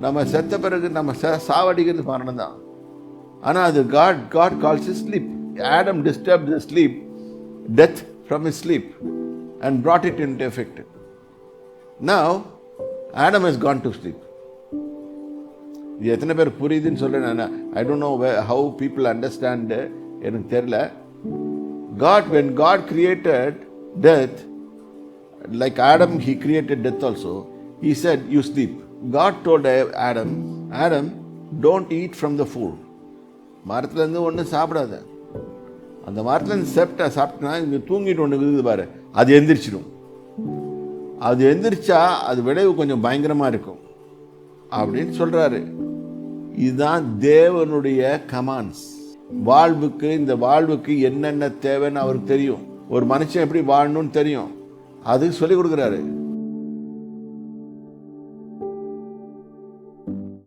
நம்ம செத்த பிறகு நம்ம சாவடிக்கிறது மரணம் தான். ஆனால் அது God calls it sleep. Adam disturbed the sleep, death from his sleep, and brought it into effect. Now Adam has gone to sleep. இது எத்தனை பேர் புரியுதுன்னு சொல்கிறேன். I don't know how people understand, எனக்கு தெரியல. When God created death, like Adam, he created death also. He said, you sleep. God told Adam, don't eat from the food. மரத்துலேருந்து ஒன்றும் சாப்பிடாத. அந்த மரத்துலேருந்து சாப்பிட்டா இங்கே தூங்கிட்டு ஒன்று இருக்குது பாரு, அது எந்திரிச்சிடும். அது எந்திரிச்சா அது விளைவு கொஞ்சம் பயங்கரமாக இருக்கும் அப்படின்னு சொல்கிறாரு. இதுதான் தேவனுடைய கமாண்ட்ஸ். இந்த வாழ்வுக்கு என்னென்ன தேவைன்னு அவருக்கு தெரியும். ஒரு மனுஷன் எப்படி வாழணும்னு தெரியும். அது சொல்லிக் கொடுக்குறாரு.